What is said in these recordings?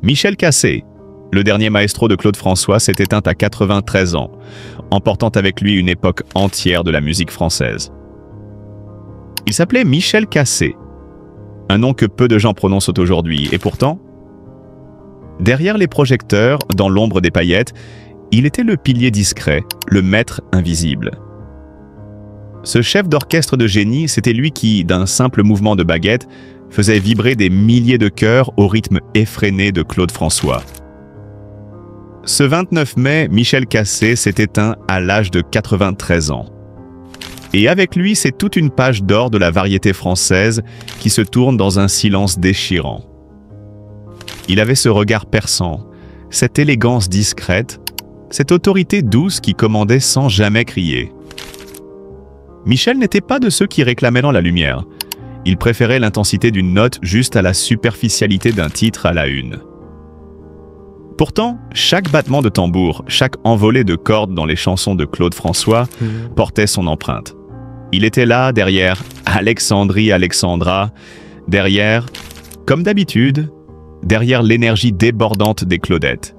Michel Cassé, le dernier maestro de Claude François, s'est éteint à 93 ans, emportant avec lui une époque entière de la musique française. Il s'appelait Michel Cassé, un nom que peu de gens prononcent aujourd'hui, et pourtant, derrière les projecteurs, dans l'ombre des paillettes, il était le pilier discret, le maître invisible. Ce chef d'orchestre de génie, c'était lui qui, d'un simple mouvement de baguette, faisait vibrer des milliers de cœurs au rythme effréné de Claude François. Ce 29 mai, Michel Cassé s'est éteint à l'âge de 93 ans. Et avec lui, c'est toute une page d'or de la variété française qui se tourne dans un silence déchirant. Il avait ce regard perçant, cette élégance discrète, cette autorité douce qui commandait sans jamais crier. Michel n'était pas de ceux qui réclamaient dans la lumière. Il préférait l'intensité d'une note juste à la superficialité d'un titre à la une. Pourtant, chaque battement de tambour, chaque envolée de cordes dans les chansons de Claude François portait son empreinte. Il était là, derrière Alexandrie Alexandra, derrière, comme d'habitude, derrière l'énergie débordante des Claudettes.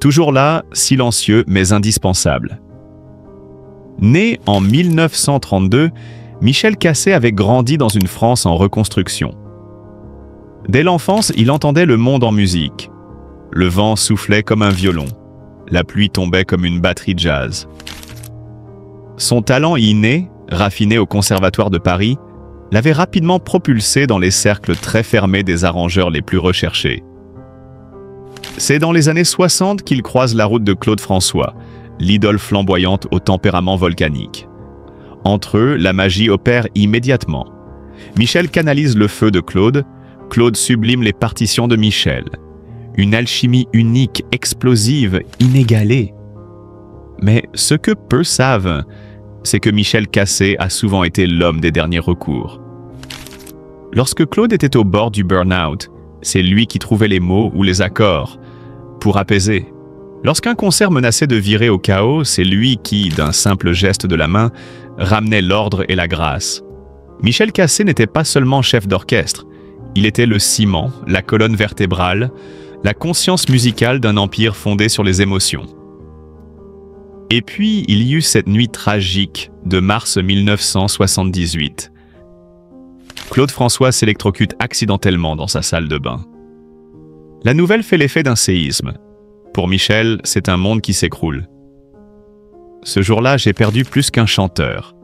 Toujours là, silencieux mais indispensable. Né en 1932, Michel Cassé avait grandi dans une France en reconstruction. Dès l'enfance, il entendait le monde en musique. Le vent soufflait comme un violon. La pluie tombait comme une batterie de jazz. Son talent inné, raffiné au Conservatoire de Paris, l'avait rapidement propulsé dans les cercles très fermés des arrangeurs les plus recherchés. C'est dans les années 60 qu'il croise la route de Claude François, l'idole flamboyante au tempérament volcanique. Entre eux, la magie opère immédiatement. Michel canalise le feu de Claude, Claude sublime les partitions de Michel. Une alchimie unique, explosive, inégalée. Mais ce que peu savent, c'est que Michel Cassé a souvent été l'homme des derniers recours. Lorsque Claude était au bord du burn-out, c'est lui qui trouvait les mots ou les accords pour apaiser. Lorsqu'un concert menaçait de virer au chaos, c'est lui qui, d'un simple geste de la main, ramenait l'ordre et la grâce. Michel Cassé n'était pas seulement chef d'orchestre, il était le ciment, la colonne vertébrale, la conscience musicale d'un empire fondé sur les émotions. Et puis, il y eut cette nuit tragique de mars 1978. Claude François s'électrocute accidentellement dans sa salle de bain. La nouvelle fait l'effet d'un séisme. Pour Michel, c'est un monde qui s'écroule. Ce jour-là, j'ai perdu plus qu'un chanteur.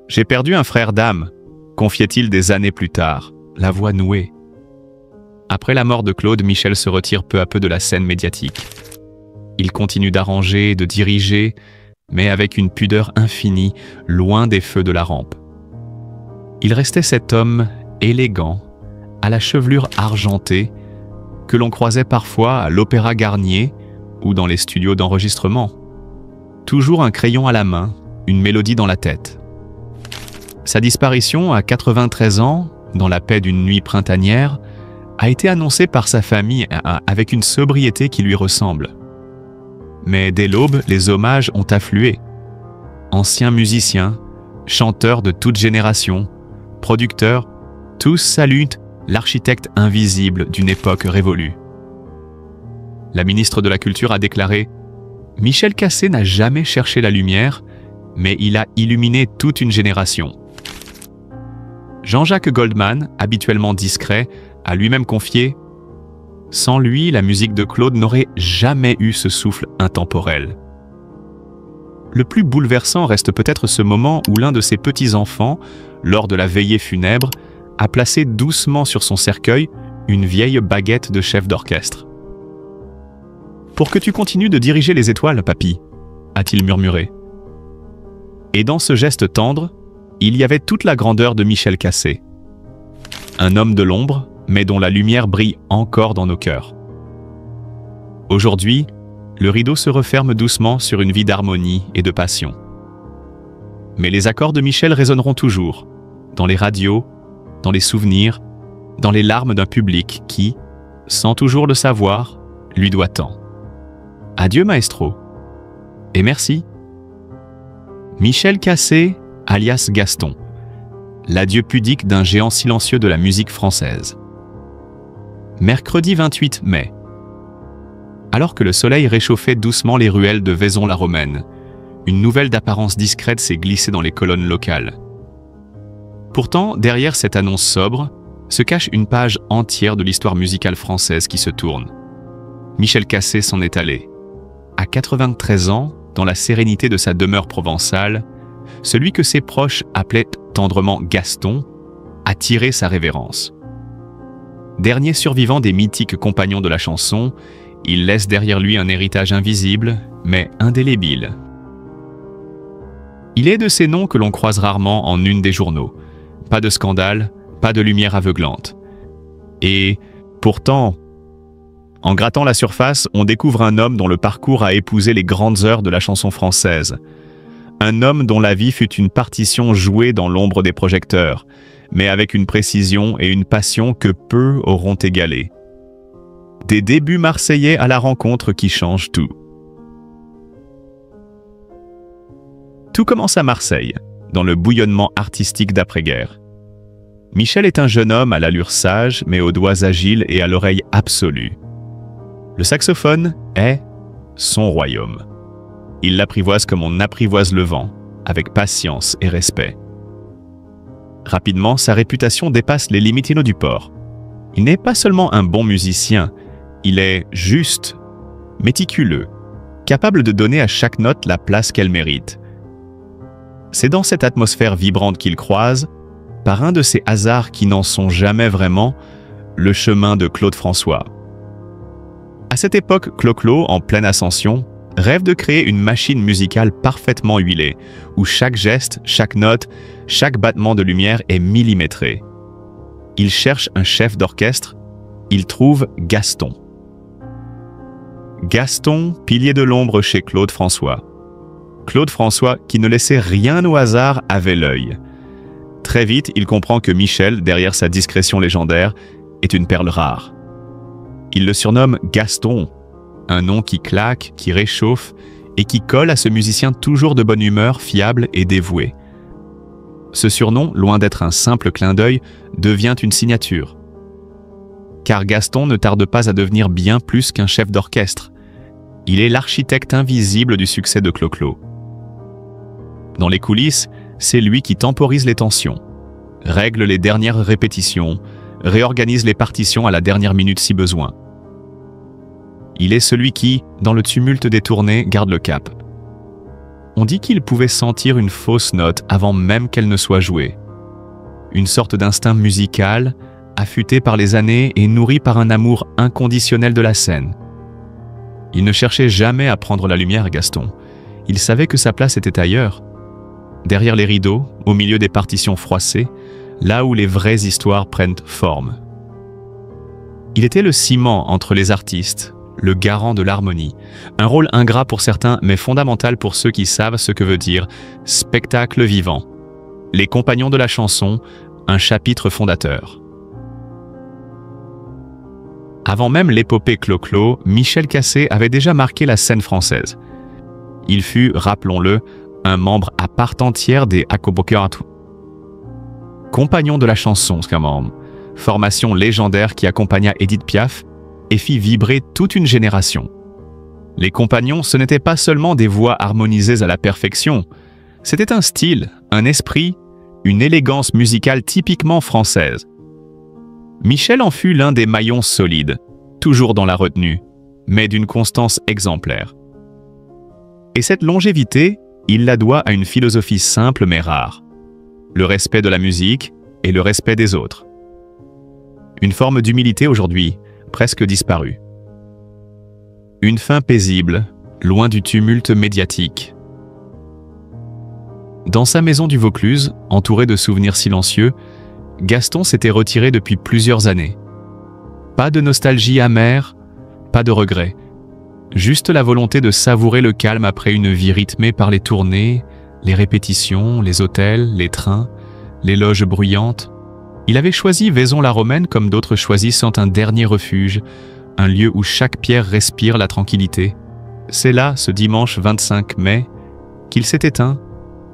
J'ai perdu un frère d'âme, confiait-il des années plus tard, la voix nouée. Après la mort de Claude, Michel se retire peu à peu de la scène médiatique. Il continue d'arranger, de diriger, mais avec une pudeur infinie, loin des feux de la rampe. Il restait cet homme élégant, à la chevelure argentée, que l'on croisait parfois à l'Opéra Garnier ou dans les studios d'enregistrement. Toujours un crayon à la main, une mélodie dans la tête. Sa disparition à 93 ans, dans la paix d'une nuit printanière, a été annoncée par sa famille avec une sobriété qui lui ressemble. Mais dès l'aube, les hommages ont afflué. Anciens musiciens, chanteurs de toute génération, producteurs, tous saluent l'architecte invisible d'une époque révolue. La ministre de la Culture a déclaré « Michel Cassé n'a jamais cherché la lumière, mais il a illuminé toute une génération. » Jean-Jacques Goldman, habituellement discret, a lui-même confié « Sans lui, la musique de Claude n'aurait jamais eu ce souffle intemporel. » Le plus bouleversant reste peut-être ce moment où l'un de ses petits-enfants, lors de la veillée funèbre, a placé doucement sur son cercueil une vieille baguette de chef d'orchestre. « Pour que tu continues de diriger les étoiles, papy », a-t-il murmuré. Et dans ce geste tendre, il y avait toute la grandeur de Michel Cassé. Un homme de l'ombre, mais dont la lumière brille encore dans nos cœurs. Aujourd'hui, le rideau se referme doucement sur une vie d'harmonie et de passion. Mais les accords de Michel résonneront toujours, dans les radios, dans les souvenirs, dans les larmes d'un public qui, sans toujours le savoir, lui doit tant. Adieu maestro, et merci. Michel Cassé, alias Gaston, l'adieu pudique d'un géant silencieux de la musique française. mercredi 28 mai. Alors que le soleil réchauffait doucement les ruelles de Vaison-la-Romaine, une nouvelle d'apparence discrète s'est glissée dans les colonnes locales. Pourtant, derrière cette annonce sobre, se cache une page entière de l'histoire musicale française qui se tourne. Michel Cassé s'en est allé. À 93 ans, dans la sérénité de sa demeure provençale, celui que ses proches appelaient tendrement Gaston a tiré sa révérence. Dernier survivant des mythiques compagnons de la chanson, il laisse derrière lui un héritage invisible, mais indélébile. Il est de ces noms que l'on croise rarement en une des journaux. Pas de scandale, pas de lumière aveuglante. Et pourtant, en grattant la surface, on découvre un homme dont le parcours a épousé les grandes heures de la chanson française. Un homme dont la vie fut une partition jouée dans l'ombre des projecteurs, mais avec une précision et une passion que peu auront égalées. Des débuts marseillais à la rencontre qui changent tout. Tout commence à Marseille, dans le bouillonnement artistique d'après-guerre. Michel est un jeune homme à l'allure sage, mais aux doigts agiles et à l'oreille absolue. Le saxophone est son royaume. Il l'apprivoise comme on apprivoise le vent, avec patience et respect. Rapidement, sa réputation dépasse les limites du port. Il n'est pas seulement un bon musicien, il est juste, méticuleux, capable de donner à chaque note la place qu'elle mérite. C'est dans cette atmosphère vibrante qu'il croise, par un de ces hasards qui n'en sont jamais vraiment, le chemin de Claude François. À cette époque, Clo-Clo, en pleine ascension, rêve de créer une machine musicale parfaitement huilée, où chaque geste, chaque note, chaque battement de lumière est millimétré. Il cherche un chef d'orchestre, il trouve Gaston. Gaston, pilier de l'ombre chez Claude François. Claude François, qui ne laissait rien au hasard, avait l'œil. Très vite, il comprend que Michel, derrière sa discrétion légendaire, est une perle rare. Il le surnomme Gaston, un nom qui claque, qui réchauffe et qui colle à ce musicien toujours de bonne humeur, fiable et dévoué. Ce surnom, loin d'être un simple clin d'œil, devient une signature. Car Gaston ne tarde pas à devenir bien plus qu'un chef d'orchestre. Il est l'architecte invisible du succès de Clo-Clo. Dans les coulisses, c'est lui qui temporise les tensions, règle les dernières répétitions, réorganise les partitions à la dernière minute si besoin. Il est celui qui, dans le tumulte des tournées, garde le cap. On dit qu'il pouvait sentir une fausse note avant même qu'elle ne soit jouée. Une sorte d'instinct musical, affûté par les années et nourri par un amour inconditionnel de la scène. Il ne cherchait jamais à prendre la lumière, Gaston. Il savait que sa place était ailleurs. Derrière les rideaux, au milieu des partitions froissées, là où les vraies histoires prennent forme. Il était le ciment entre les artistes, le garant de l'harmonie. Un rôle ingrat pour certains, mais fondamental pour ceux qui savent ce que veut dire spectacle vivant. Les compagnons de la chanson, un chapitre fondateur. Avant même l'épopée Clo-Clo, Michel Cassé avait déjà marqué la scène française. Il fut, rappelons-le, un membre à part entière des Akobokeratou. Compagnon de la chanson, formation légendaire qui accompagna Édith Piaf et fit vibrer toute une génération. Les compagnons, ce n'étaient pas seulement des voix harmonisées à la perfection, c'était un style, un esprit, une élégance musicale typiquement française. Michel en fut l'un des maillons solides, toujours dans la retenue, mais d'une constance exemplaire. Et cette longévité, il la doit à une philosophie simple mais rare, le respect de la musique et le respect des autres. Une forme d'humilité aujourd'hui, presque disparue. Une fin paisible, loin du tumulte médiatique. Dans sa maison du Vaucluse, entouré de souvenirs silencieux, Gaston s'était retiré depuis plusieurs années. Pas de nostalgie amère, pas de regret. Juste la volonté de savourer le calme après une vie rythmée par les tournées, les répétitions, les hôtels, les trains, les loges bruyantes. Il avait choisi Vaison-la-Romaine comme d'autres choisissent un dernier refuge, un lieu où chaque pierre respire la tranquillité. C'est là, ce dimanche 25 mai, qu'il s'est éteint,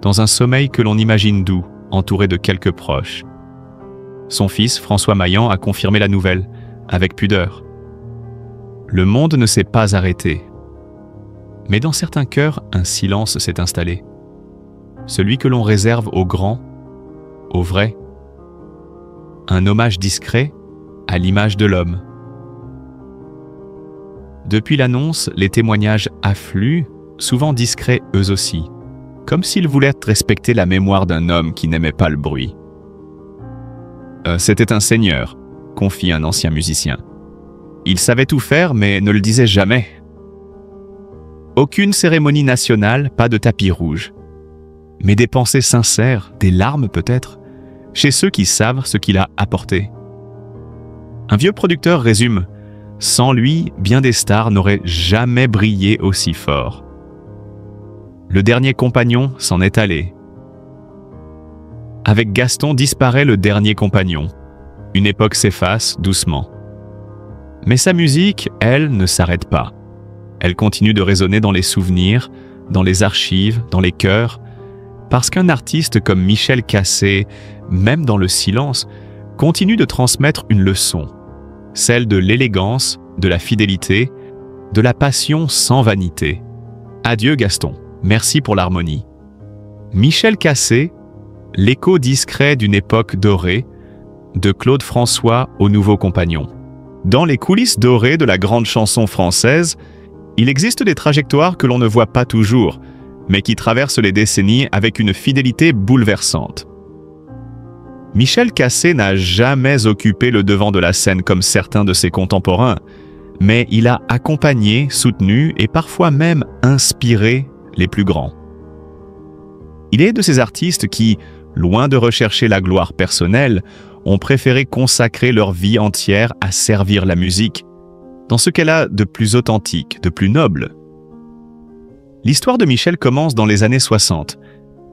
dans un sommeil que l'on imagine doux, entouré de quelques proches. Son fils, François Maillan, a confirmé la nouvelle, avec pudeur. Le monde ne s'est pas arrêté. Mais dans certains cœurs, un silence s'est installé. Celui que l'on réserve aux grands, aux vrais. Un hommage discret à l'image de l'homme. Depuis l'annonce, les témoignages affluent, souvent discrets eux aussi, comme s'ils voulaient respecter la mémoire d'un homme qui n'aimait pas le bruit. C'était un seigneur, confie un ancien musicien. Il savait tout faire, mais ne le disait jamais. Aucune cérémonie nationale, pas de tapis rouge. Mais des pensées sincères, des larmes peut-être, chez ceux qui savent ce qu'il a apporté. Un vieux producteur résume « Sans lui, bien des stars n'auraient jamais brillé aussi fort. » Le dernier compagnon s'en est allé. Avec Gaston disparaît le dernier compagnon. Une époque s'efface doucement. Mais sa musique, elle, ne s'arrête pas. Elle continue de résonner dans les souvenirs, dans les archives, dans les cœurs, parce qu'un artiste comme Michel Cassé, même dans le silence, continue de transmettre une leçon, celle de l'élégance, de la fidélité, de la passion sans vanité. Adieu Gaston, merci pour l'harmonie. Michel Cassé, l'écho discret d'une époque dorée, de Claude François au nouveau compagnon. Dans les coulisses dorées de la grande chanson française, il existe des trajectoires que l'on ne voit pas toujours, mais qui traversent les décennies avec une fidélité bouleversante. Michel Cassé n'a jamais occupé le devant de la scène comme certains de ses contemporains, mais il a accompagné, soutenu et parfois même inspiré les plus grands. Il est de ces artistes qui, loin de rechercher la gloire personnelle, ont préféré consacrer leur vie entière à servir la musique, dans ce qu'elle a de plus authentique, de plus noble. L'histoire de Michel commence dans les années 60,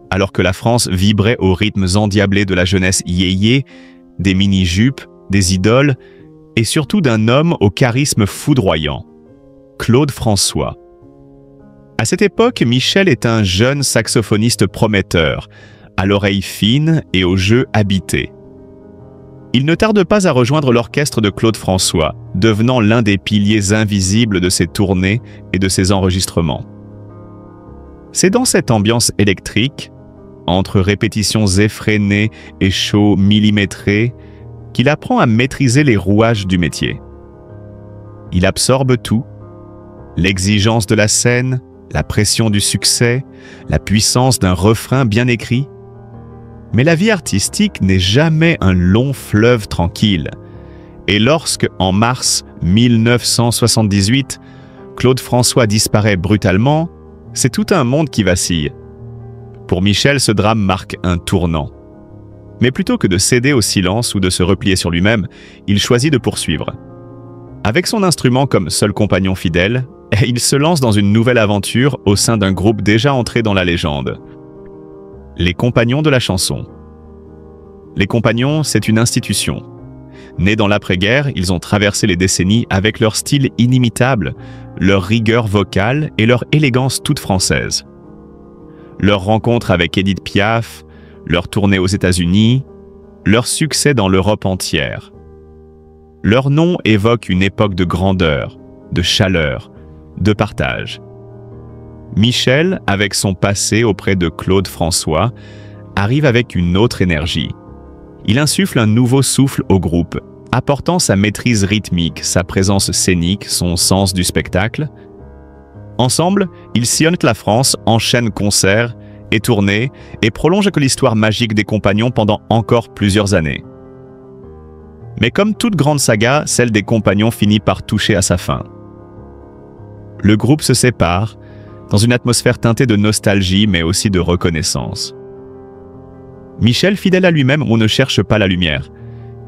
alors que la France vibrait aux rythmes endiablés de la jeunesse yéyé, des mini-jupes, des idoles, et surtout d'un homme au charisme foudroyant, Claude François. À cette époque, Michel est un jeune saxophoniste prometteur, à l'oreille fine et au jeu habité. Il ne tarde pas à rejoindre l'orchestre de Claude François, devenant l'un des piliers invisibles de ses tournées et de ses enregistrements. C'est dans cette ambiance électrique, entre répétitions effrénées et shows millimétrés, qu'il apprend à maîtriser les rouages du métier. Il absorbe tout, l'exigence de la scène, la pression du succès, la puissance d'un refrain bien écrit. Mais la vie artistique n'est jamais un long fleuve tranquille. Et lorsque, en mars 1978, Claude François disparaît brutalement, c'est tout un monde qui vacille. Pour Michel, ce drame marque un tournant. Mais plutôt que de céder au silence ou de se replier sur lui-même, il choisit de poursuivre. Avec son instrument comme seul compagnon fidèle, il se lance dans une nouvelle aventure au sein d'un groupe déjà entré dans la légende. Les Compagnons de la chanson. Les Compagnons, c'est une institution. Nés dans l'après-guerre, ils ont traversé les décennies avec leur style inimitable, leur rigueur vocale et leur élégance toute française. Leur rencontre avec Édith Piaf, leur tournée aux États-Unis, leur succès dans l'Europe entière. Leur nom évoque une époque de grandeur, de chaleur, de partage. Michel, avec son passé auprès de Claude François, arrive avec une autre énergie. Il insuffle un nouveau souffle au groupe, apportant sa maîtrise rythmique, sa présence scénique, son sens du spectacle. Ensemble, ils sillonnent la France, enchaînent concerts et tournées et prolongent l'histoire magique des Compagnons pendant encore plusieurs années. Mais comme toute grande saga, celle des Compagnons finit par toucher à sa fin. Le groupe se sépare, dans une atmosphère teintée de nostalgie mais aussi de reconnaissance. Michel, fidèle à lui-même, on ne cherche pas la lumière.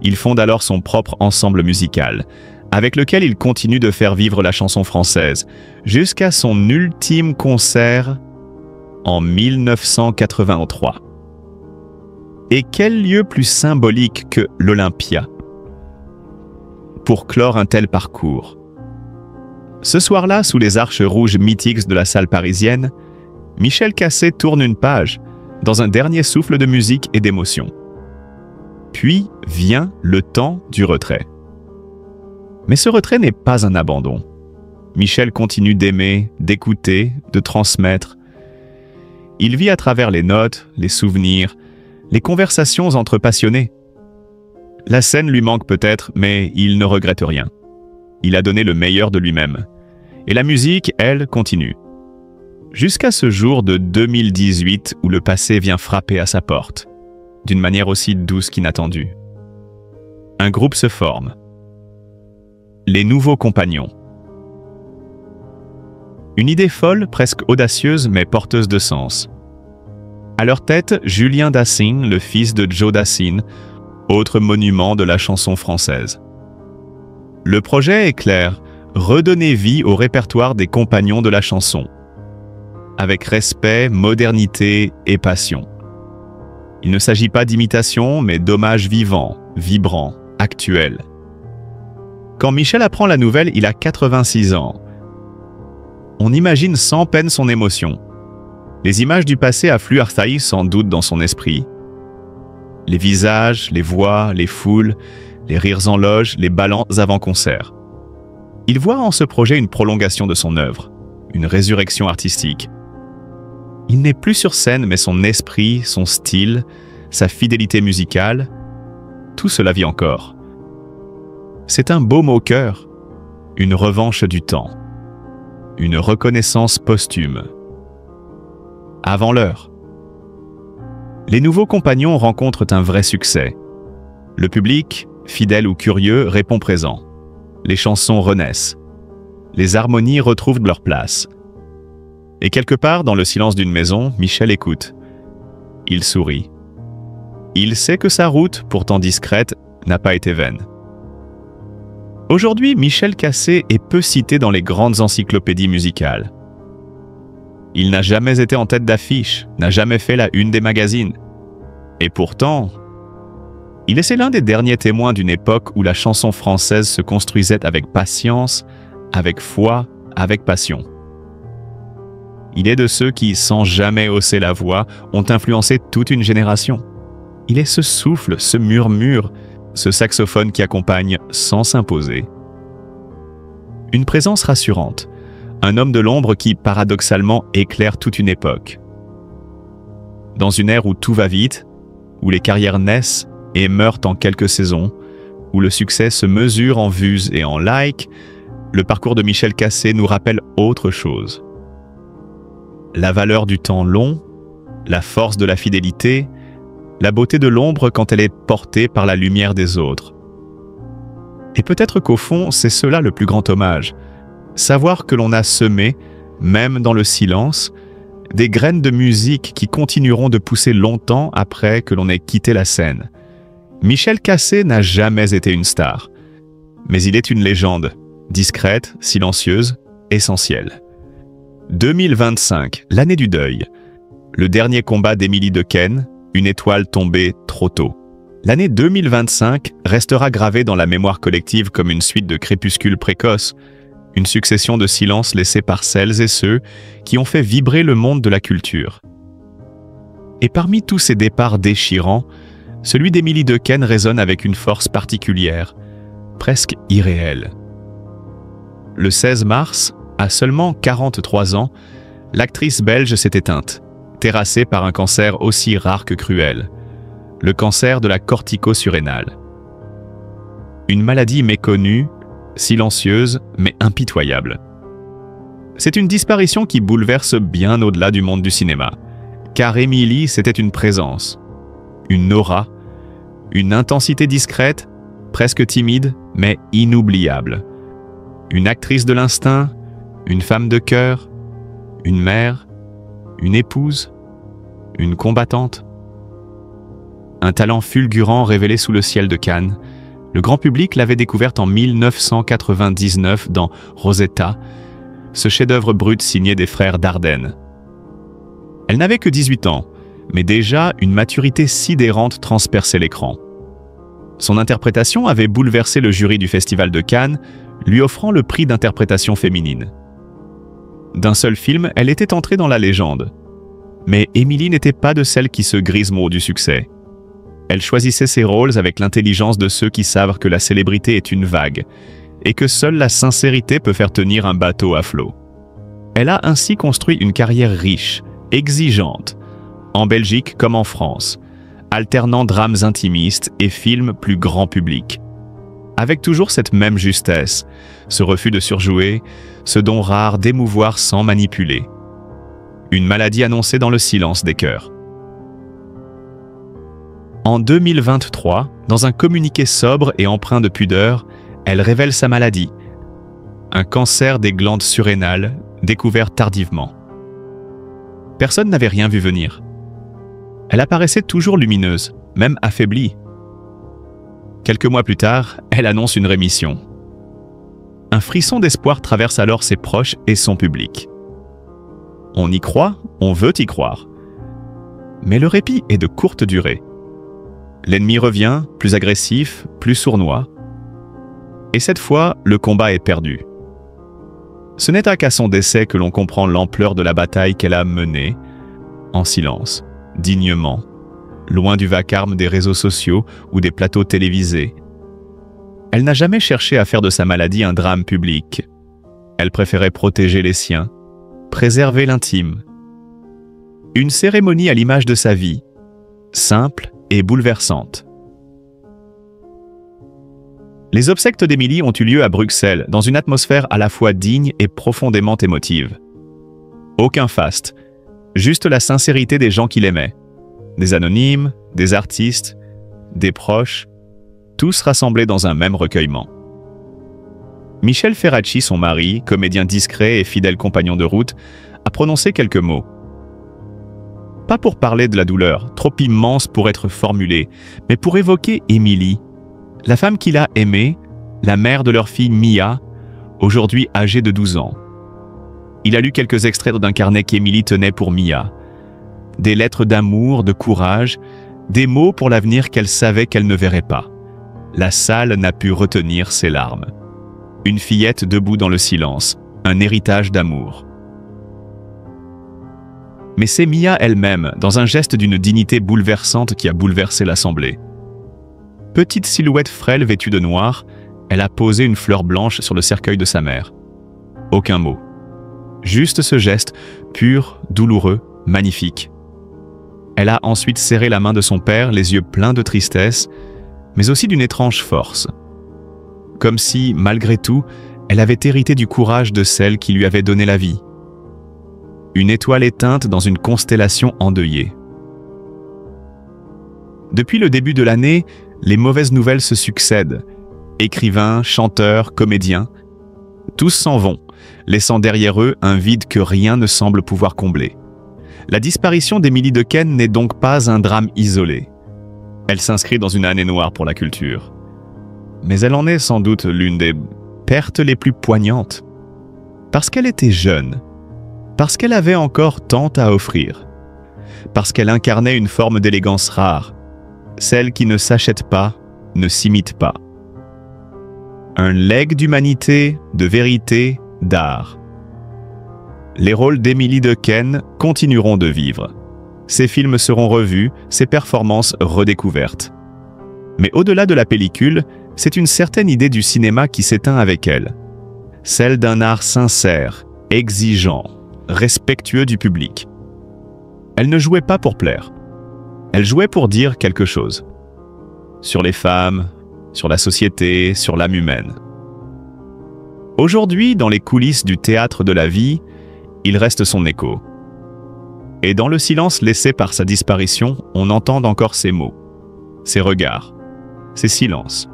Il fonde alors son propre ensemble musical, avec lequel il continue de faire vivre la chanson française, jusqu'à son ultime concert en 1983. Et quel lieu plus symbolique que l'Olympia pour clore un tel parcours. Ce soir-là, sous les arches rouges mythiques de la salle parisienne, Michel Cassé tourne une page, dans un dernier souffle de musique et d'émotion. Puis vient le temps du retrait. Mais ce retrait n'est pas un abandon. Michel continue d'aimer, d'écouter, de transmettre. Il vit à travers les notes, les souvenirs, les conversations entre passionnés. La scène lui manque peut-être, mais il ne regrette rien. Il a donné le meilleur de lui-même. Et la musique, elle, continue. Jusqu'à ce jour de 2018 où le passé vient frapper à sa porte, d'une manière aussi douce qu'inattendue. Un groupe se forme. Les Nouveaux Compagnons. Une idée folle, presque audacieuse, mais porteuse de sens. À leur tête, Julien Dassin, le fils de Joe Dassin, autre monument de la chanson française. Le projet est clair, redonner vie au répertoire des compagnons de la chanson, avec respect, modernité et passion. Il ne s'agit pas d'imitation, mais d'hommage vivant, vibrant, actuel. Quand Michel apprend la nouvelle, il a 86 ans. On imagine sans peine son émotion. Les images du passé affluent archaïques sans doute dans son esprit. Les visages, les voix, les foules, les rires en loge, les ballons avant concert. Il voit en ce projet une prolongation de son œuvre, une résurrection artistique. Il n'est plus sur scène, mais son esprit, son style, sa fidélité musicale, tout cela vit encore. C'est un baume au cœur, une revanche du temps, une reconnaissance posthume. Avant l'heure. Les Nouveaux Compagnons rencontrent un vrai succès. Le public, fidèle ou curieux, répond présent. Les chansons renaissent. Les harmonies retrouvent leur place. Et quelque part, dans le silence d'une maison, Michel écoute. Il sourit. Il sait que sa route, pourtant discrète, n'a pas été vaine. Aujourd'hui, Michel Cassé est peu cité dans les grandes encyclopédies musicales. Il n'a jamais été en tête d'affiche, n'a jamais fait la une des magazines. Et pourtant, il est l'un des derniers témoins d'une époque où la chanson française se construisait avec patience, avec foi, avec passion. Il est de ceux qui, sans jamais hausser la voix, ont influencé toute une génération. Il est ce souffle, ce murmure, ce saxophone qui accompagne sans s'imposer. Une présence rassurante, un homme de l'ombre qui, paradoxalement, éclaire toute une époque. Dans une ère où tout va vite, où les carrières naissent et meurent en quelques saisons, où le succès se mesure en vues et en likes, le parcours de Michel Cassé nous rappelle autre chose. La valeur du temps long, la force de la fidélité, la beauté de l'ombre quand elle est portée par la lumière des autres. Et peut-être qu'au fond, c'est cela le plus grand hommage. Savoir que l'on a semé, même dans le silence, des graines de musique qui continueront de pousser longtemps après que l'on ait quitté la scène. Michel Cassé n'a jamais été une star, mais il est une légende, discrète, silencieuse, essentielle. 2025, l'année du deuil. Le dernier combat d'Émilie Dequesne, une étoile tombée trop tôt. L'année 2025 restera gravée dans la mémoire collective comme une suite de crépuscules précoces, une succession de silences laissés par celles et ceux qui ont fait vibrer le monde de la culture. Et parmi tous ces départs déchirants, celui d'Émilie Dequesne résonne avec une force particulière, presque irréelle. Le 16 mars, à seulement 43 ans, l'actrice belge s'est éteinte, terrassée par un cancer aussi rare que cruel, le cancer de la cortico-surrénale. Une maladie méconnue, silencieuse, mais impitoyable. C'est une disparition qui bouleverse bien au-delà du monde du cinéma, car Émilie, c'était une présence, une aura, une intensité discrète, presque timide, mais inoubliable. Une actrice de l'instinct, une femme de cœur, une mère, une épouse, une combattante. Un talent fulgurant révélé sous le ciel de Cannes, le grand public l'avait découverte en 1999 dans Rosetta, ce chef-d'œuvre brut signé des frères Dardenne. Elle n'avait que 18 ans, mais déjà une maturité sidérante transperçait l'écran. Son interprétation avait bouleversé le jury du Festival de Cannes, lui offrant le prix d'interprétation féminine. D'un seul film, elle était entrée dans la légende. Mais Émilie n'était pas de celles qui se grisent du succès. Elle choisissait ses rôles avec l'intelligence de ceux qui savent que la célébrité est une vague, et que seule la sincérité peut faire tenir un bateau à flot. Elle a ainsi construit une carrière riche, exigeante, en Belgique comme en France, alternant drames intimistes et films plus grand public. Avec toujours cette même justesse, ce refus de surjouer, ce don rare d'émouvoir sans manipuler. Une maladie annoncée dans le silence des cœurs. En 2023, dans un communiqué sobre et empreint de pudeur, elle révèle sa maladie, un cancer des glandes surrénales découvert tardivement. Personne n'avait rien vu venir. Elle apparaissait toujours lumineuse, même affaiblie. Quelques mois plus tard, elle annonce une rémission. Un frisson d'espoir traverse alors ses proches et son public. On y croit, on veut y croire. Mais le répit est de courte durée. L'ennemi revient, plus agressif, plus sournois. Et cette fois, le combat est perdu. Ce n'est qu'à son décès que l'on comprend l'ampleur de la bataille qu'elle a menée, en silence, dignement, loin du vacarme des réseaux sociaux ou des plateaux télévisés. Elle n'a jamais cherché à faire de sa maladie un drame public. Elle préférait protéger les siens, préserver l'intime. Une cérémonie à l'image de sa vie, simple et bouleversante. Les obsèques d'Émilie ont eu lieu à Bruxelles, dans une atmosphère à la fois digne et profondément émotive. Aucun faste, juste la sincérité des gens qui l'aimaient. Des anonymes, des artistes, des proches, tous rassemblés dans un même recueillement. Michel Ferracci, son mari, comédien discret et fidèle compagnon de route, a prononcé quelques mots. Pas pour parler de la douleur, trop immense pour être formulée, mais pour évoquer Émilie, la femme qu'il a aimée, la mère de leur fille Mia, aujourd'hui âgée de 12 ans. Il a lu quelques extraits d'un carnet qu'Émilie tenait pour Mia. Des lettres d'amour, de courage, des mots pour l'avenir qu'elle savait qu'elle ne verrait pas. La salle n'a pu retenir ses larmes. Une fillette debout dans le silence, un héritage d'amour. Mais c'est Mia elle-même, dans un geste d'une dignité bouleversante qui a bouleversé l'assemblée. Petite silhouette frêle vêtue de noir, elle a posé une fleur blanche sur le cercueil de sa mère. Aucun mot. Juste ce geste, pur, douloureux, magnifique. Elle a ensuite serré la main de son père, les yeux pleins de tristesse, mais aussi d'une étrange force. Comme si, malgré tout, elle avait hérité du courage de celle qui lui avait donné la vie. Une étoile éteinte dans une constellation endeuillée. Depuis le début de l'année, les mauvaises nouvelles se succèdent. Écrivains, chanteurs, comédiens, tous s'en vont, laissant derrière eux un vide que rien ne semble pouvoir combler. La disparition d'Émilie Dequesne n'est donc pas un drame isolé. Elle s'inscrit dans une année noire pour la culture. Mais elle en est sans doute l'une des pertes les plus poignantes. Parce qu'elle était jeune, parce qu'elle avait encore tant à offrir, parce qu'elle incarnait une forme d'élégance rare, celle qui ne s'achète pas, ne s'imite pas. Un legs d'humanité, de vérité, d'art. Les rôles d'Émilie Dequesne continueront de vivre. Ses films seront revus, ses performances redécouvertes. Mais au-delà de la pellicule, c'est une certaine idée du cinéma qui s'éteint avec elle. Celle d'un art sincère, exigeant, respectueux du public. Elle ne jouait pas pour plaire. Elle jouait pour dire quelque chose. Sur les femmes, sur la société, sur l'âme humaine. Aujourd'hui, dans les coulisses du théâtre de la vie, il reste son écho. Et dans le silence laissé par sa disparition, on entend encore ses mots, ses regards, ses silences.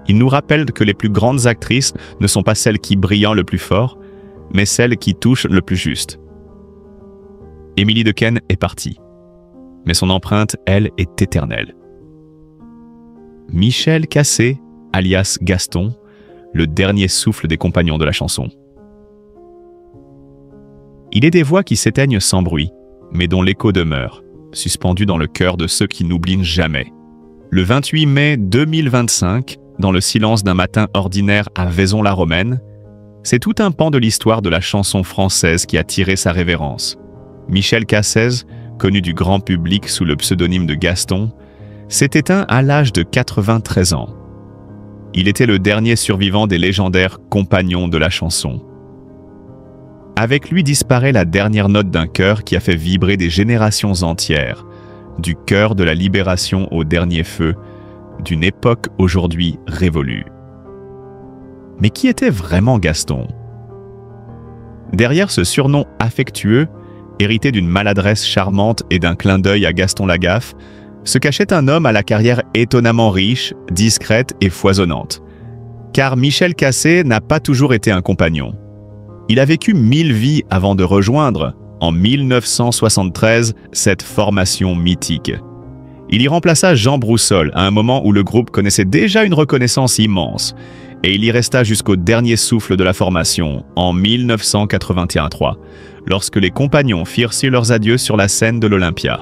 Il nous rappelle que les plus grandes actrices ne sont pas celles qui brillent le plus fort, mais celles qui touchent le plus juste. Émilie Dequesne est partie, mais son empreinte, elle, est éternelle. Michel Cassé, alias Gaston, le dernier souffle des compagnons de la chanson. Il est des voix qui s'éteignent sans bruit, mais dont l'écho demeure, suspendu dans le cœur de ceux qui n'oublient jamais. Le 28 mai 2025, dans le silence d'un matin ordinaire à Vaison-la-Romaine, c'est tout un pan de l'histoire de la chanson française qui a tiré sa révérence. Michel Cassé, connu du grand public sous le pseudonyme de Gaston, s'est éteint à l'âge de 93 ans. Il était le dernier survivant des légendaires compagnons de la chanson. Avec lui disparaît la dernière note d'un chœur qui a fait vibrer des générations entières, du chœur de la libération au dernier feu, d'une époque aujourd'hui révolue. Mais qui était vraiment Gaston? Derrière ce surnom affectueux, hérité d'une maladresse charmante et d'un clin d'œil à Gaston Lagaffe, se cachait un homme à la carrière étonnamment riche, discrète et foisonnante. Car Michel Cassé n'a pas toujours été un compagnon. Il a vécu 1000 vies avant de rejoindre, en 1973, cette formation mythique. Il y remplaça Jean Broussol à un moment où le groupe connaissait déjà une reconnaissance immense, et il y resta jusqu'au dernier souffle de la formation, en 1981-3, lorsque les compagnons firent leurs adieux sur la scène de l'Olympia.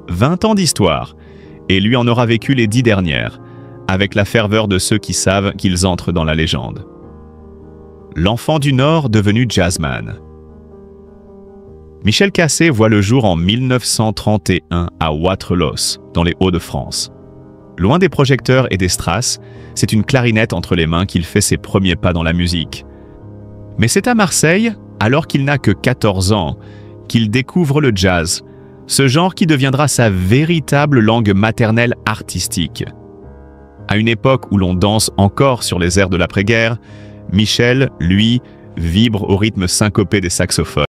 20 ans d'histoire, et lui en aura vécu les 10 dernières, avec la ferveur de ceux qui savent qu'ils entrent dans la légende. L'enfant du Nord devenu jazzman. Michel Cassé voit le jour en 1931 à Wattrelos, dans les Hauts-de-France. Loin des projecteurs et des strass, c'est une clarinette entre les mains qu'il fait ses premiers pas dans la musique. Mais c'est à Marseille, alors qu'il n'a que 14 ans, qu'il découvre le jazz, ce genre qui deviendra sa véritable langue maternelle artistique. À une époque où l'on danse encore sur les airs de l'après-guerre, Michel, lui, vibre au rythme syncopé des saxophones.